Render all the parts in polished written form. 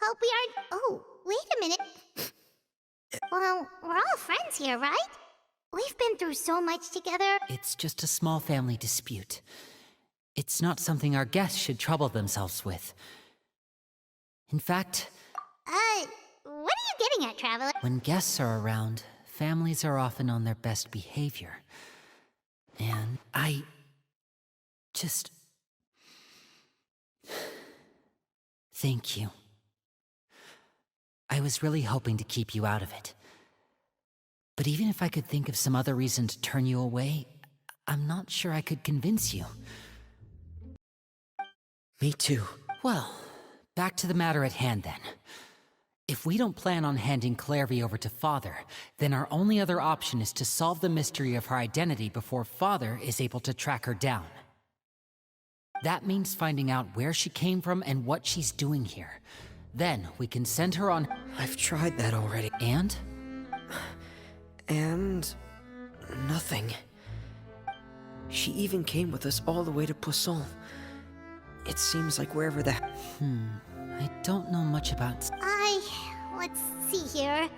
Hope we aren't... Oh, wait a minute. Well, we're all friends here, right? We've been through so much together. It's just a small family dispute. It's not something our guests should trouble themselves with. In fact... What are you getting at, Traveler? When guests are around, families are often on their best behavior. And I... just... Thank you. I was really hoping to keep you out of it. But even if I could think of some other reason to turn you away, I'm not sure I could convince you. Me too. Well, back to the matter at hand then. If we don't plan on handing Clairvy over to Father, then our only other option is to solve the mystery of her identity before Father is able to track her down. That means finding out where she came from and what she's doing here. Then we can send her on... I've tried that already. And? And... nothing. She even came with us all the way to Poisson. It seems like wherever the... I don't know much about... Let's see here.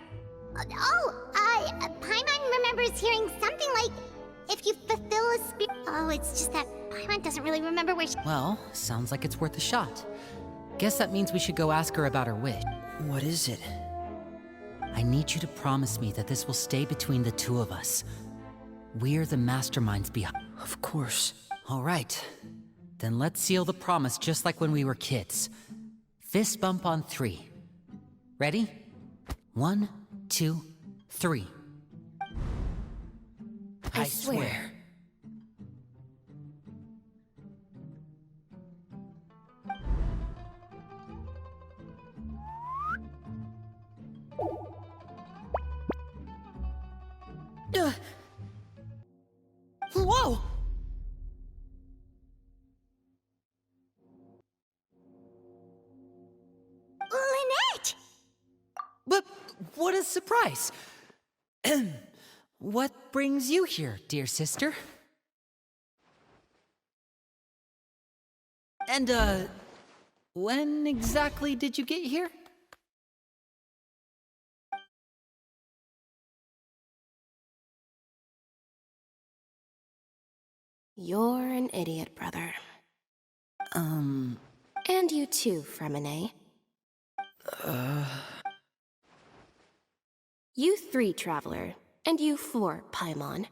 Paimon remembers hearing something like, if you fulfill a spirit... Oh, it's just that Paimon doesn't really remember where she... Well, sounds like it's worth a shot. Guess that means we should go ask her about her wish. What is it? I need you to promise me that this will stay between the two of us. We're the masterminds behind... Of course. All right. Then let's seal the promise just like when we were kids. Fist bump on 3. Ready? 1, 2, 3. I swear. Whoa! Lynette! But what a surprise! What brings you here, dear sister? And, when exactly did you get here? You're an idiot, brother. And you too, Fremine. You 3, Traveler, and you 4, Paimon.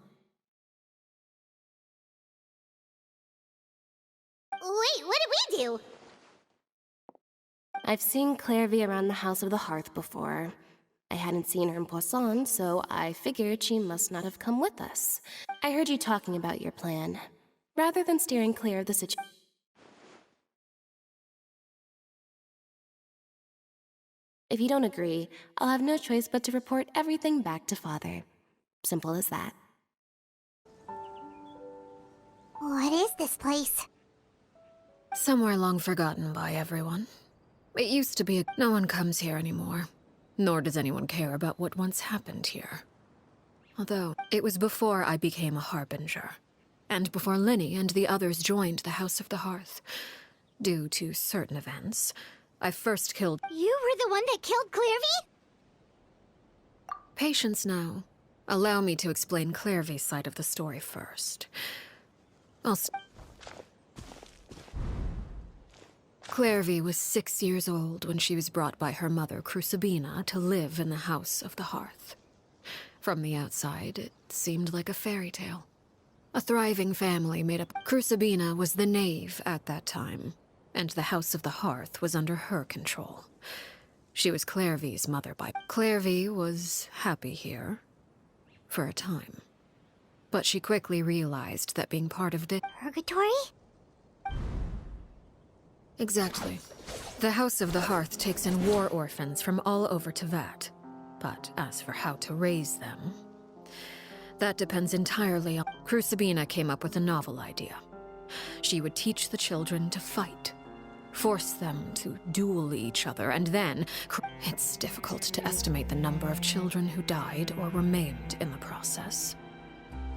Wait, what did we do? I've seen Clairvy around the House of the Hearth before. I hadn't seen her in Poisson, so I figured she must not have come with us. I heard you talking about your plan. Rather than steering clear of the situation... If you don't agree, I'll have no choice but to report everything back to Father. Simple as that. What is this place? Somewhere long forgotten by everyone. It used to be no one comes here anymore. Nor does anyone care about what once happened here. Although, it was before I became a Harbinger. And before Linny and the others joined the House of the Hearth. Due to certain events, I first killed... You were the one that killed Clairvy? Patience now. Allow me to explain Clairvy's side of the story first. Clairvy was 6 years old when she was brought by her mother, Crucibina, to live in the House of the Hearth. From the outside, it seemed like a fairy tale. A thriving family made up... Crucibina was the knave at that time, and the House of the Hearth was under her control. She was Clairvy's mother by... Clairvy was happy here, for a time. But she quickly realized that being part of the... Purgatory? Exactly. The House of the Hearth takes in war orphans from all over Tevat. But as for how to raise them... that depends entirely on... Crucibina came up with a novel idea. She would teach the children to fight. Force them to duel each other, and then... It's difficult to estimate the number of children who died or were maimed in the process.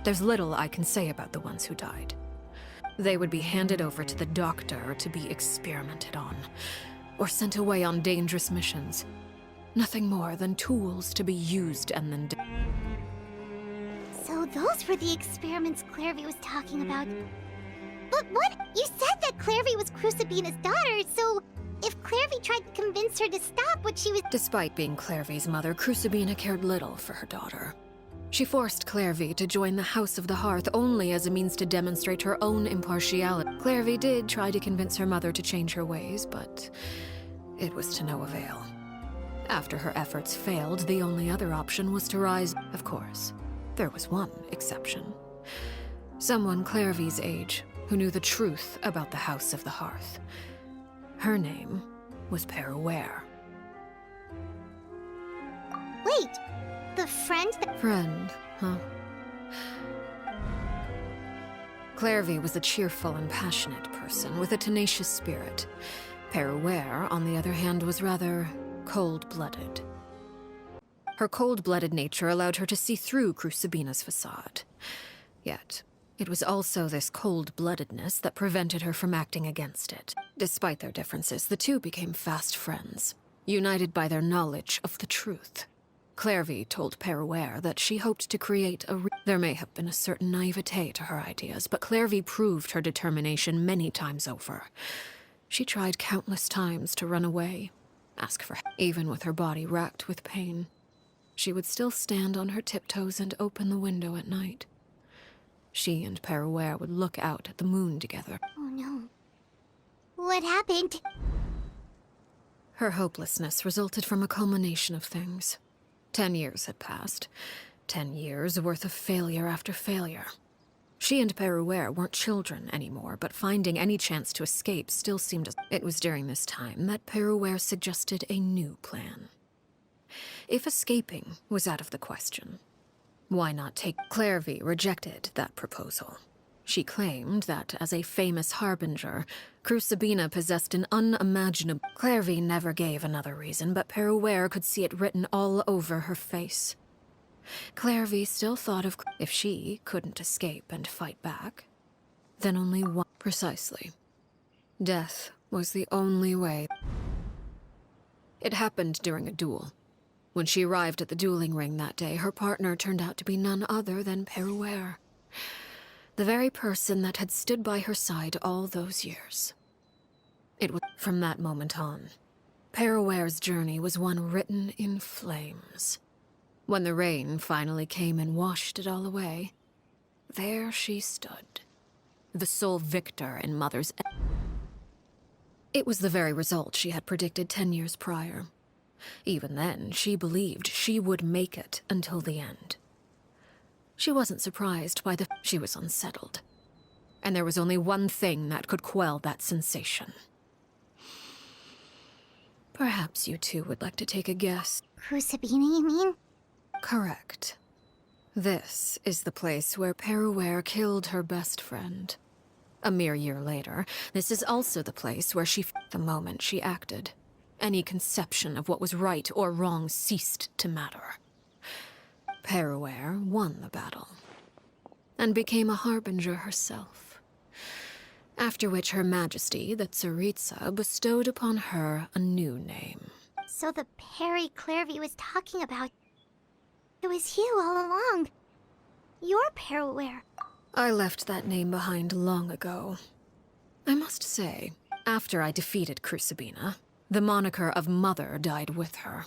There's little I can say about the ones who died. They would be handed over to the doctor to be experimented on. or sent away on dangerous missions. Nothing more than tools to be used and then So those were the experiments Clairvy was talking about. But what? You said that Clairvy was Crucibina's daughter, so if Clairvy tried to convince her to stop what she was— Despite being Clairvy's mother, Crucibina cared little for her daughter. She forced Clairvy to join the House of the Hearth only as a means to demonstrate her own impartiality. Clairvy did try to convince her mother to change her ways, but it was to no avail. After her efforts failed, the only other option was to rise. Of course, there was one exception. Someone Clairvy's age, who knew the truth about the House of the Hearth. Her name was Peruere. Wait, the friend that— Friend, huh? Clairvy was a cheerful and passionate person with a tenacious spirit. Peruere, on the other hand, was rather cold-blooded. Her cold-blooded nature allowed her to see through Crucibina's facade. Yet, it was also this cold-bloodedness that prevented her from acting against it. Despite their differences, the two became fast friends, united by their knowledge of the truth. Clairvy told Peruere that she hoped to create a— There may have been a certain naivete to her ideas, but Clairvy proved her determination many times over. She tried countless times to run away, ask for help. Even with her body racked with pain, she would still stand on her tiptoes and open the window at night. She and Peruere would look out at the moon together. Oh no. What happened? Her hopelessness resulted from a culmination of things. 10 years had passed. 10 years worth of failure after failure. She and Peruere weren't children anymore, but finding any chance to escape still seemed— It was during this time that Peruere suggested a new plan. If escaping was out of the question, why not take— Clairvy rejected that proposal. She claimed that, as a famous harbinger, Crucibina possessed an unimaginable— Clairvy never gave another reason, but Peruere could see it written all over her face. Clairvy still thought of— If she couldn't escape and fight back, then only one— Precisely. Death was the only way. It happened during a duel. When she arrived at the dueling ring that day, her partner turned out to be none other than Peruere. The very person that had stood by her side all those years. It was— From that moment on, Peruere's journey was one written in flames. When the rain finally came and washed it all away, there she stood, the sole victor in Mother's— It was the very result she had predicted 10 years prior. Even then, she believed she would make it until the end. She wasn't surprised by the— She was unsettled. And there was only one thing that could quell that sensation. Perhaps you two would like to take a guess. Crucibina, you mean? Correct. This is the place where Peruere killed her best friend. A mere year later, this is also the place where she— The moment she acted, any conception of what was right or wrong ceased to matter. Peruere won the battle, and became a harbinger herself. After which Her Majesty, the Tsaritsa, bestowed upon her a new name. So the Perry Clairvy was talking about— It was you all along. You're Peruere. I left that name behind long ago. I must say, after I defeated Crucibina, the moniker of Mother died with her.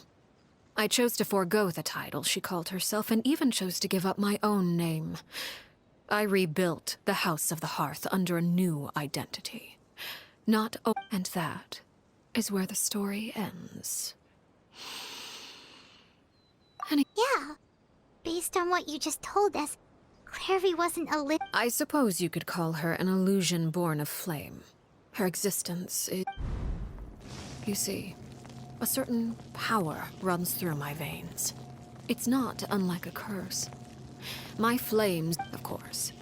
I chose to forego the title she called herself, and even chose to give up my own name. I rebuilt the House of the Hearth under a new identity. And that is where the story ends. Yeah. Based on what you just told us, Clairvy wasn't a I suppose you could call her an illusion born of flame. Her existence is— You see, a certain power runs through my veins. It's not unlike a curse. My flames, of course.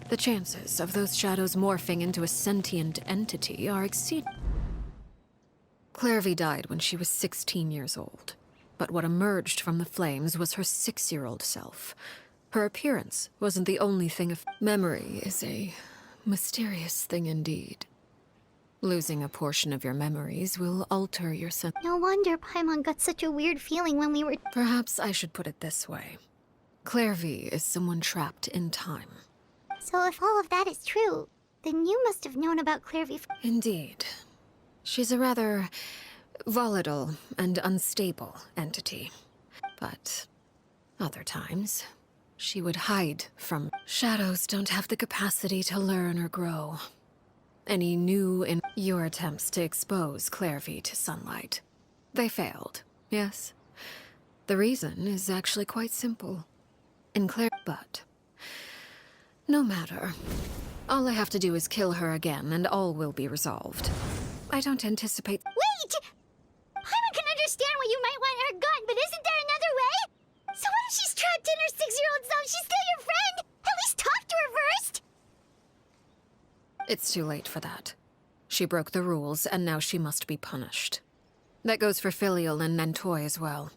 The chances of those shadows morphing into a sentient entity are exceeding. Clairvy died when she was 16 years old. But what emerged from the flames was her 6-year-old self. Her appearance wasn't the only thing of— Memory is a mysterious thing indeed. Losing a portion of your memories will alter your sense. No wonder Paimon got such a weird feeling when we were... Perhaps I should put it this way. Clairvy is someone trapped in time. So if all of that is true, then you must have known about Clairvy. Indeed. She's a rather volatile and unstable entity. But other times, she would hide from... Shadows don't have the capacity to learn or grow. Any new in your attempts to expose Clairvy to sunlight. They failed, yes? The reason is actually quite simple. But no matter. All I have to do is kill her again, and all will be resolved. I don't anticipate... Wait! Paimon can understand why you might want her gone, but isn't there another way? So what if she's trapped in her 6-year-old self? She's still your friend! At least talk to her first! It's too late for that. She broke the rules, and now she must be punished. That goes for Filial and Nentoy as well.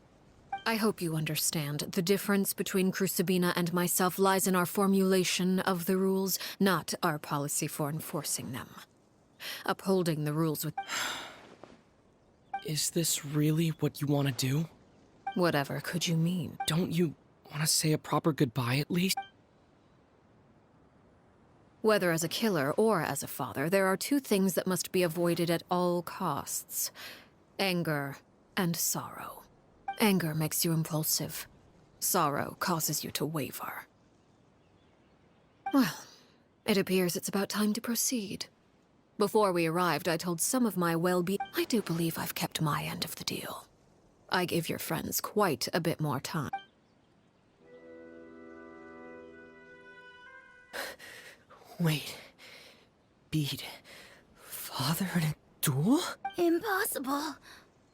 I hope you understand. The difference between Crucibina and myself lies in our formulation of the rules, not our policy for enforcing them. Upholding the rules with... Is this really what you want to do? Whatever could you mean? Don't you want to say a proper goodbye at least? Whether as a killer or as a father, there are two things that must be avoided at all costs. Anger and sorrow. Anger makes you impulsive. Sorrow causes you to waver. Well, it appears it's about time to proceed. Before we arrived, I told some of my well-being... I do believe I've kept my end of the deal. I give your friends quite a bit more time. Wait. Beat. Father in a duel? Impossible.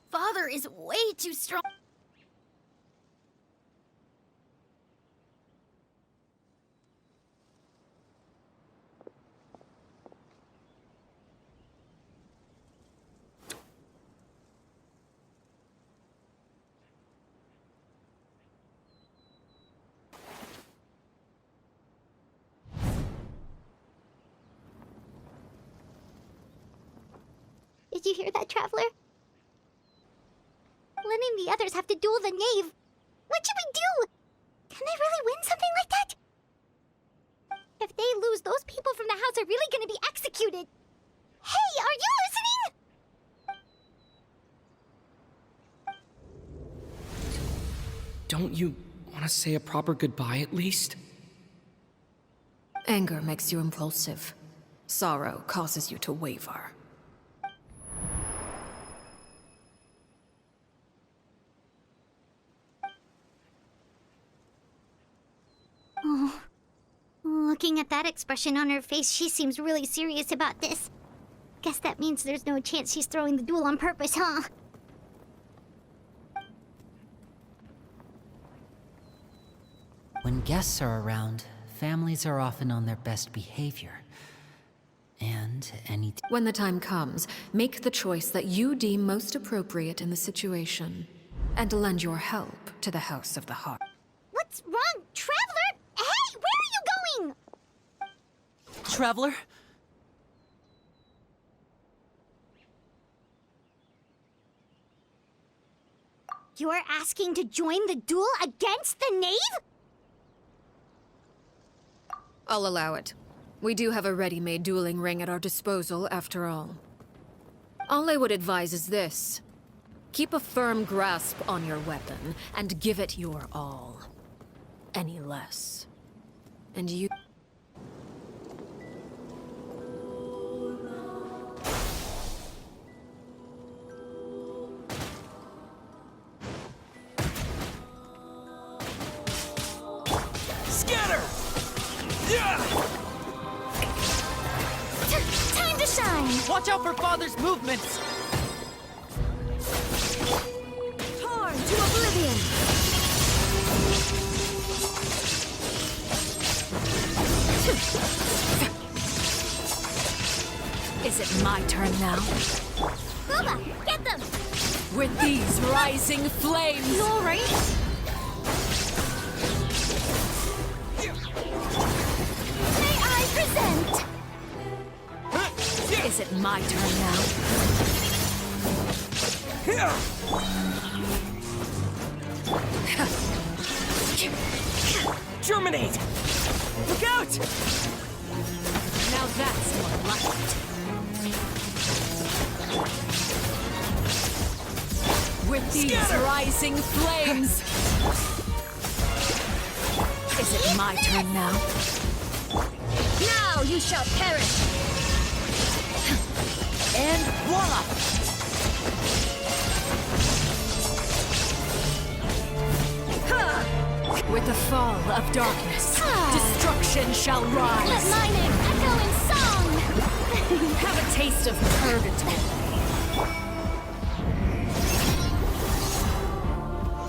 Father is way too strong. Did you hear that, Traveler? Letting the others have to duel the knave. What should we do? Can they really win something like that? If they lose, those people from the house are really gonna be executed. Hey, are you listening? Don't you want to say a proper goodbye at least? Anger makes you impulsive. Sorrow causes you to waver. Oh. Looking at that expression on her face, she seems really serious about this. Guess that means there's no chance she's throwing the duel on purpose, huh? When guests are around, families are often on their best behavior. And When the time comes, make the choice that you deem most appropriate in the situation, and lend your help to the House of the Heart. What's wrong, Traveler? Hey, where are you going? Traveler? You're asking to join the duel against the knave? I'll allow it. We do have a ready-made dueling ring at our disposal, after all. All I would advise is this. Keep a firm grasp on your weapon, and give it your all. Any less. And you... Scatter! Yeah! Time to shine! Watch out for Father's movements! Torn to oblivion! Is it my turn now? Booba, get them! With these rising flames! You alright? May I present? Yeah! Is it my turn now? Germinate! Look out! Now that's more like it. With these rising flames! Is it my turn now? Now you shall perish! And voila! With the fall of darkness, destruction shall rise. Let my name echo in song! Have a taste of purgatory.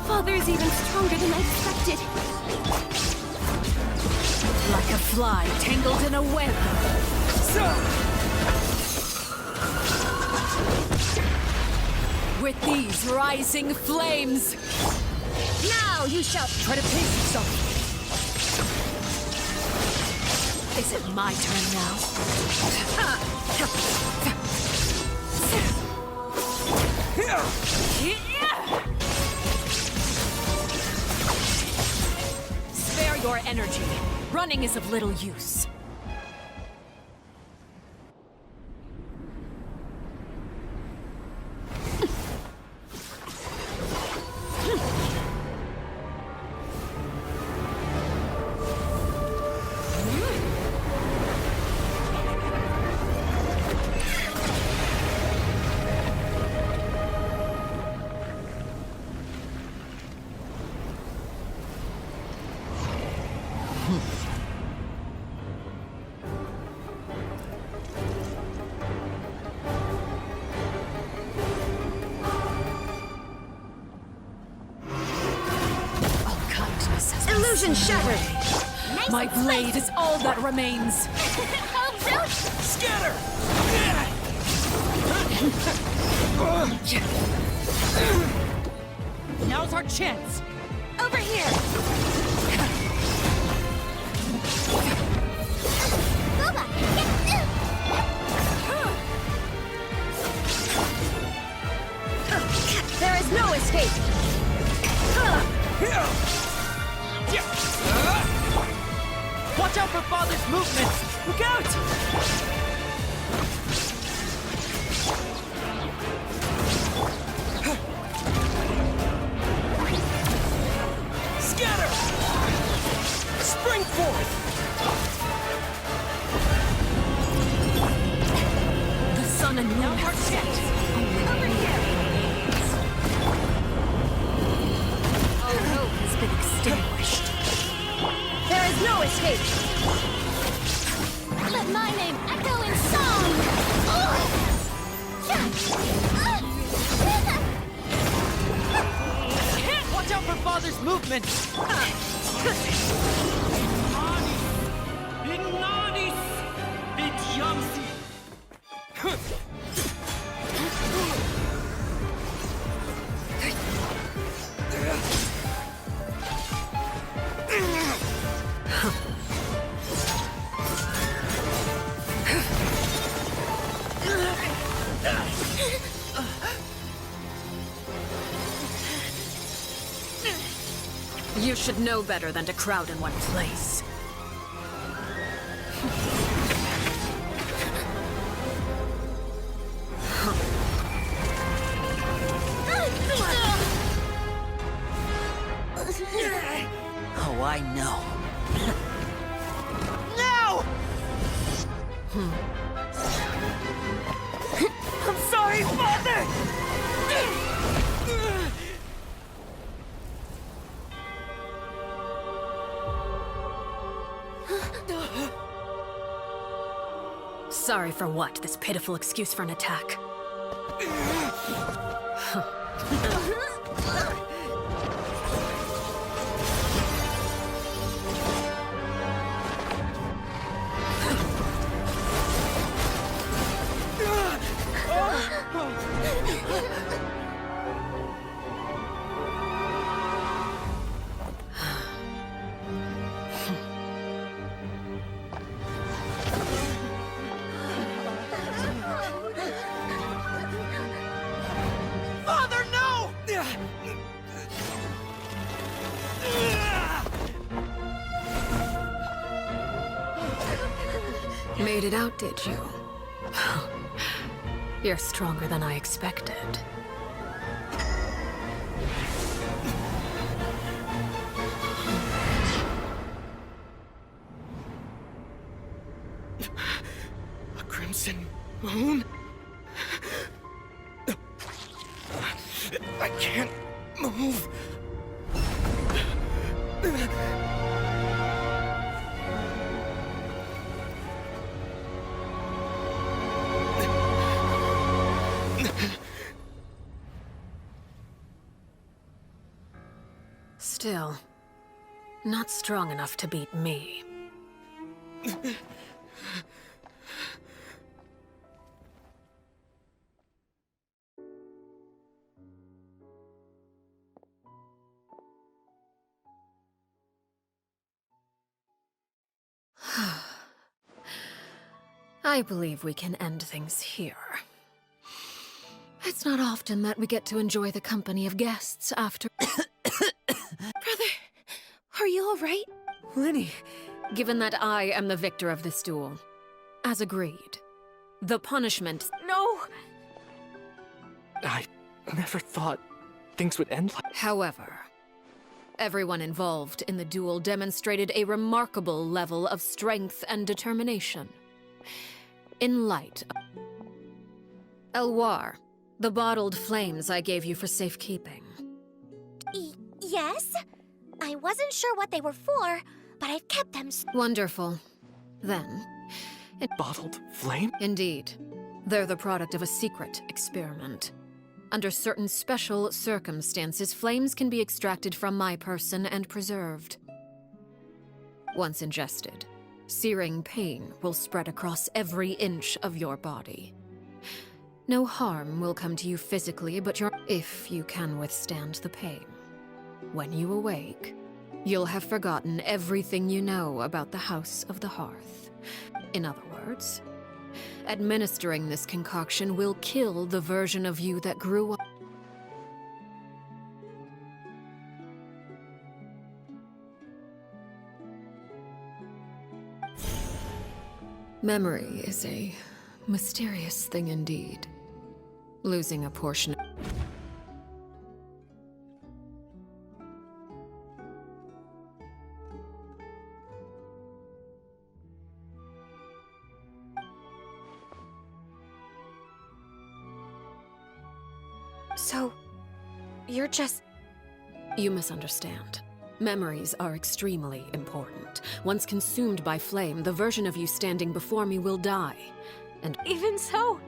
Father's even stronger than I expected. Like a fly tangled in a web. With these rising flames, Now you shall... try to pace yourself. Is it my turn now? Spare your energy. Running is of little use. Illusion shattered! My blade is all that remains. Scatter! Now's our chance. Over here! Booba! There is no escape! Watch out for Father's movements! Look out! Scatter! Spring forth! The sun and moon are set. Over here! All hope has been extinguished. There is no escape! Let my name echo in song! Watch out for Father's movements! Ignanis! Vidyamsi! You should know better than to crowd in one place. Oh, I know. Now! I'm sorry, Father! Sorry for what? This pitiful excuse for an attack. wait it out, did you? You're stronger than I expected. A crimson moon? I can't move. Still, not strong enough to beat me. I believe we can end things here. It's not often that we get to enjoy the company of guests after... Brother, are you all right? Linny, given that I am the victor of this duel, as agreed, the punishment... No! I never thought things would end like... However, everyone involved in the duel demonstrated a remarkable level of strength and determination. In light of... Elwar, the bottled flames I gave you for safekeeping. Yes? I wasn't sure what they were for, but I've kept them. Wonderful. Then, Bottled flame? indeed, they're the product of a secret experiment. Under certain special circumstances, flames can be extracted from my person and preserved. Once ingested, searing pain will spread across every inch of your body. No harm will come to you physically, but if you can withstand the pain. When you awake, you'll have forgotten everything you know about the House of the Hearth. In other words, administering this concoction will kill the version of you that grew up. Memory is a mysterious thing indeed. Losing a portion. So, you're just... You misunderstand. Memories are extremely important. Once consumed by flame, the version of you standing before me will die. And Even so,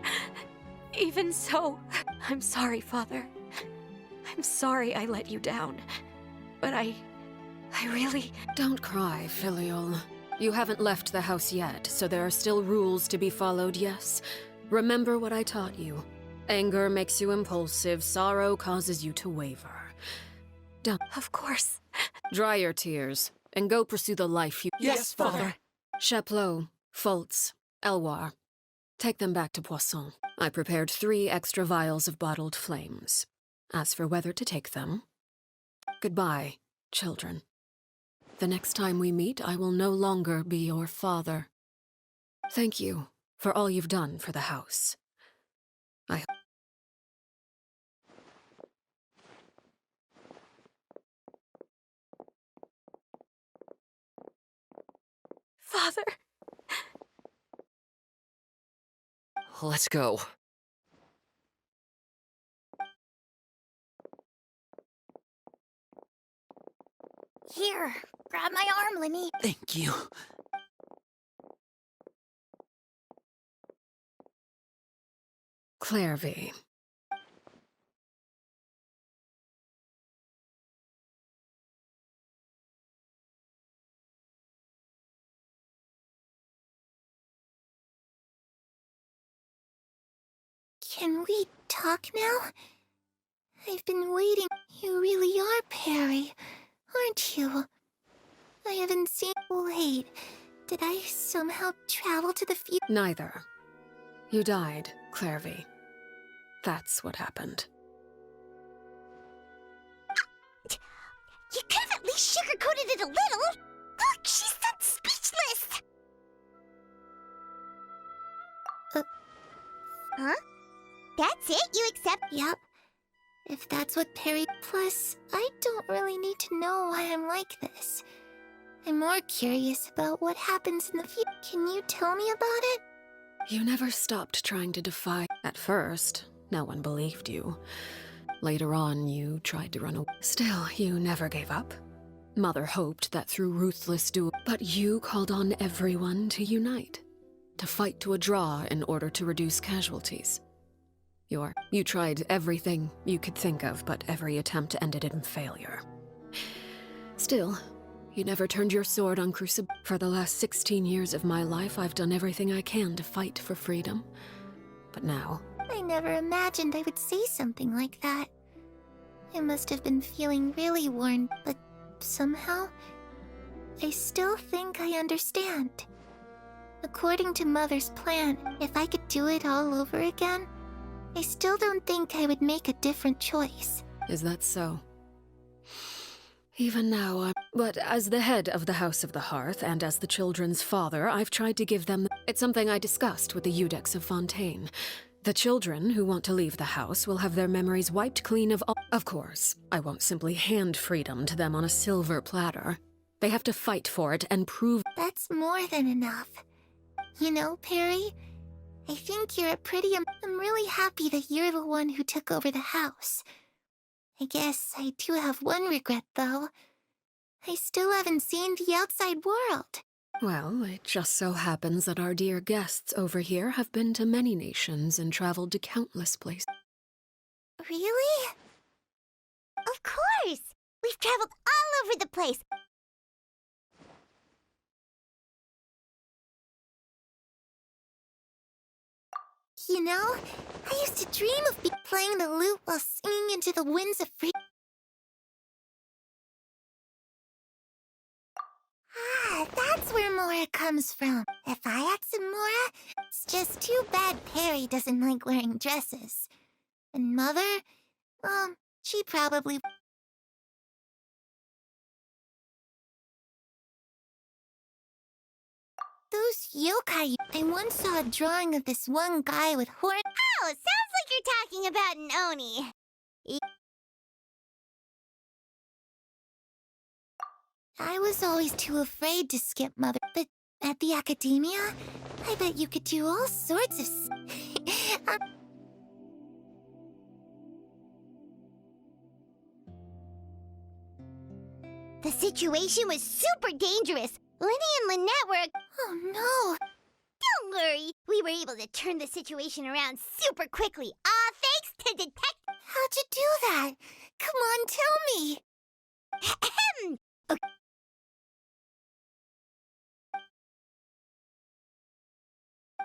I'm sorry, Father. I'm sorry I let you down. But I really... don't cry, filial. You haven't left the house yet, so there are still rules to be followed, yes? Remember what I taught you. Anger makes you impulsive, sorrow causes you to waver. Of course. Dry your tears, and go pursue the life you... Yes, Father. Chaplot, Foltz, Elwar. Take them back to Poisson. I prepared 3 extra vials of bottled flames. As for whether to take them... Goodbye, children. The next time we meet, I will no longer be your father. Thank you for all you've done for the house. Father! Let's go. Here, grab my arm, Linny. Thank you. Clairvy. Can we talk now? I've been waiting. You really are Perry, aren't you? I haven't seen... Wait, did I somehow travel to the future? Neither. You died, Clairvy. That's what happened. You could have at least sugarcoated it a little! Look, she's done speechless! Huh? That's it? You accept? Yep. If that's what Perry... Plus, I don't really need to know why I'm like this. I'm more curious about what happens in the future. Can you tell me about it? You never stopped trying to defy. At first, no one believed you. Later on, you tried to run away. Still, you never gave up. Mother hoped that through ruthless duel, but you called on everyone to unite, to fight to a draw in order to reduce casualties. You tried everything you could think of, but every attempt ended in failure. Still, you never turned your sword on Crucib. For the last 16 years of my life, I've done everything I can to fight for freedom. But now... I never imagined I would say something like that. I must have been feeling really worn, but somehow, I still think I understand. According to Mother's plan, if I could do it all over again, I still don't think I would make a different choice. Is that so? Even now, But as the head of the House of the Hearth, and as the children's father, I've tried to give them... It's something I discussed with the Eudex of Fontaine. The children who want to leave the house will have their memories wiped clean of all... Of course, I won't simply hand freedom to them on a silver platter. They have to fight for it and prove... That's more than enough. You know, Perry, I think you're a pretty... I'm really happy that you're the one who took over the house. I guess I do have one regret, though. I still haven't seen the outside world. Well, it just so happens that our dear guests over here have been to many nations and traveled to countless places. Really? Of course! We've traveled all over the place. You know, I used to dream of playing the lute while singing into the winds of freedom. Ah, that's where Mora comes from. If I had some Mora, it's just too bad Perry doesn't like wearing dresses. And Mother, she probably... Those yokai... I once saw a drawing of this one guy with horns... Oh, sounds like you're talking about an Oni. I was always too afraid to skip Mother, but at the academia, I bet you could do all sorts of The situation was super dangerous. Lenny and Lynette were... Oh no! Don't worry. We were able to turn the situation around super quickly. All thanks to How'd you do that? Come on, tell me! Ahem! Okay.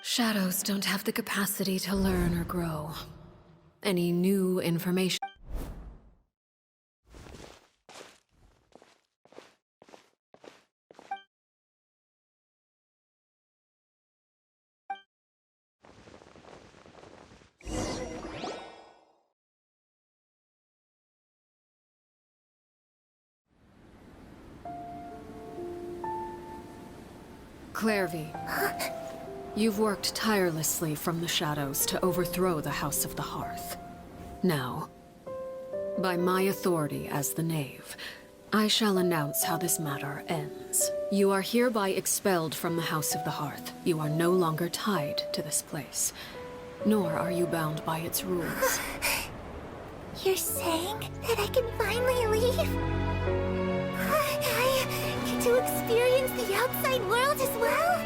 Shadows don't have the capacity to learn or grow. Any new information... Clairvy. You've worked tirelessly from the shadows to overthrow the House of the Hearth. Now, by my authority as the Knave, I shall announce how this matter ends. You are hereby expelled from the House of the Hearth. You are no longer tied to this place, nor are you bound by its rules. You're saying that I can finally leave? I get to experience the outside world as well?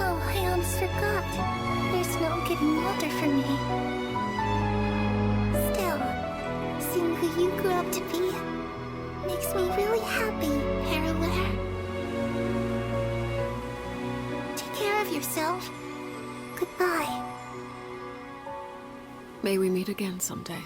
Oh, I almost forgot. There's no getting older for me. Still, seeing who you grew up to be makes me really happy, Paraware. Take care of yourself. Goodbye. May we meet again someday.